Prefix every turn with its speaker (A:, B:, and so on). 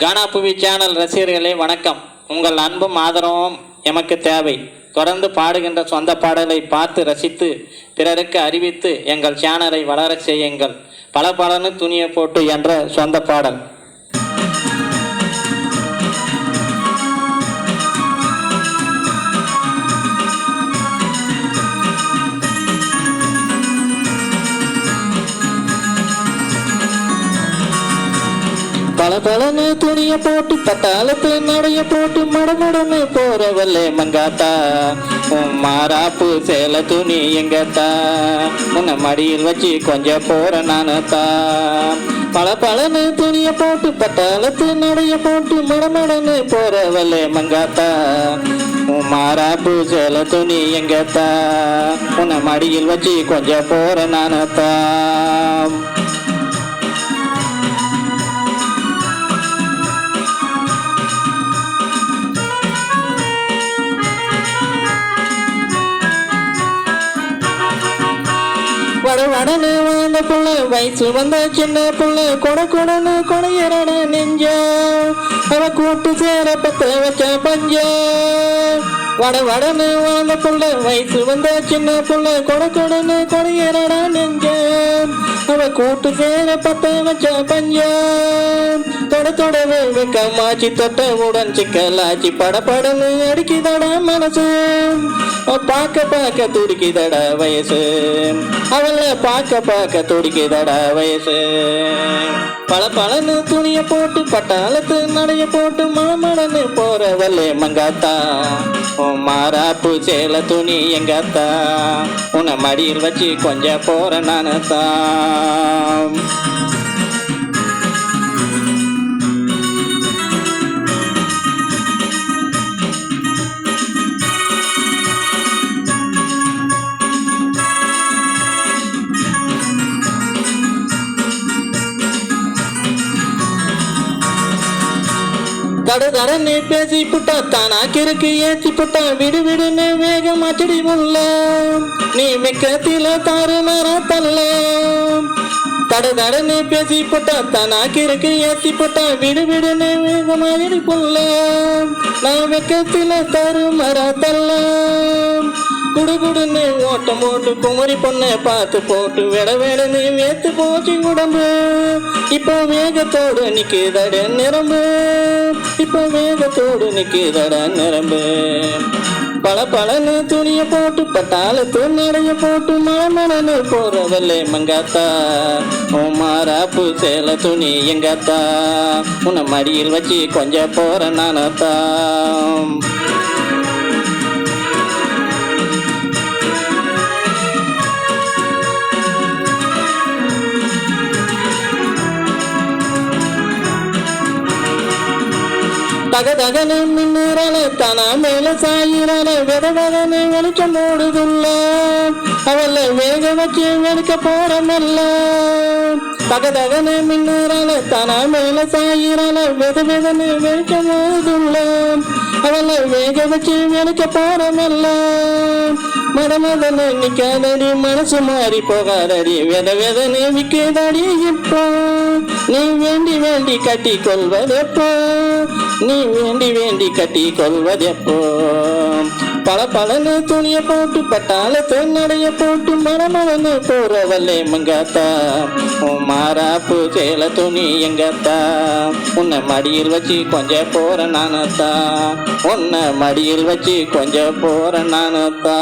A: கானா புவி சேனல் ரசிகர்களே வணக்கம். உங்கள் அன்பும் ஆதரவும் எமக்கு தேவை. தொடர்ந்து பாடுகின்ற சொந்த பாடலை பார்த்து ரசித்து பிறருக்கு அறிவித்து எங்கள் சேனலை வளரச் செய்யுங்கள். பலபலன்னு துணியை போட்டு என்ற சொந்த பாடல். பலபலன்னு துணிய போட்டு பட்டாளத்து நடைய போட்டு மடமடன்னு போறவல்லே மங்காத்தா, மாறாப்பு சேல துணி எங்கத்தா, உன்னை மடியில் வச்சு கொஞ்சம் போற நானத்தா. பலபலன்னு துணிய போட்டு பட்டாளத்து நடைய போட்டு மடமடன்னு போறவல்லே மங்காத்தா, மாறாப்பு சேல துணி எங்கத்தா, உன்னை மடியில் வச்சு கொஞ்சம் போற நானத்தா. வடவடனு வாழ்ந்த புள்ள வயசு வந்த சின்ன புள்ள கொடன்னு கொடையறட நெஞ்ச அவ கூட்டு சேர பத்த வச்ச பஞ்ச. வடவடனு வாழ்ந்த புள்ள வயசு வந்த சின்ன புள்ள கொடன்னு கொடையறட நெஞ்ச அவ கூட்டு சேர பத்த வச்ச பஞ்ச. தொடவே வெக்கமாச்சி தொட்டவுடன் சிக்கலாச்சி படப்படன்னு அடிக்குதட மனசு, பார்க்க துடிக்குதட வயசு, அவளை பார்க்க துடிக்குதட வயசு. பலபலன்னு துணிய போட்டு பட்டாளத்து நடைய போட்டு மாமடன்னு போறவல்லே மங்காத்தா, மாறாப்பு சேல துணி எங்காத்தா, உன்னை மடியில் வச்சு கொஞ்சம் போற நானத்தா. தடதடன்னு பேசி புட்டா தானா கிறுக்கு ஏற்றி புட்டா விடுவிடுன்னு வேகம் அச்சடி முல்ல நீ வெக்கத்தில தாறு மர தல்ல. தடதடன்னு பேசி புட்டா தானா கிறுக்கு ஏற்றி புட்டா விடுவிடுன்னு வேகம் அச்சடி புல்ல நான் வெக்கத்தில தாறு மர தல்ல. குடுகுடுன்னு ஓட்டம் போட்டு குமரி பொண்ணை பார்த்து போட்டு வேடன்னு வேத்து போச்சு உடம்பு, இப்போ வேகத்தோடு நிக்குதட நிரம்பு, இப்போ வேகத்தோடு நிக்குதட நிரம்பு. பலபலன்னு துணிய போட்டு பட்டாளத்து நடைய போட்டு மழமழன்னு போறவல்லே மங்காத்தா, மாறாப்பு சேல துணி எங்காத்தா, உன்னை மடியில் வச்சு கொஞ்சம் போற நானத்தா. தகதகனு மின்னுறால தானா மேல சாயிறால வெதவதனு வெளிச்சம் ஓடுதுல்ல அவள வேக வச்சு வெளுக்க போறமல்ல. தகதகனு மின்னுறால தானா மேல சாயிறால வெதவதனு வெளிச்சம் ஓடுதுல்ல அவள வேக வச்சு வெளுக்க போறமல்ல. மடமதனு நிக்காதடி மனசு மாறி போகாதடி வெதவதனு விற்கதடி இப்போ நீ வேண்டி வேண்டி கட்டி கொள்வதெப்போ, நீ வேண்டி வேண்டி கட்டி கொள்வதெப்போ. பலபலன்னு துணிய போட்டு பட்டாளத்து நடைய போட்டு மரமலன்னு போறவல்லே மங்காத்தா, மாறாப்பு சேல துணி எங்கத்தா, உன்னை மடியில் வச்சு கொஞ்சம் போற நானத்தா, உன்னை மடியில் வச்சு கொஞ்சம் போற நானத்தா.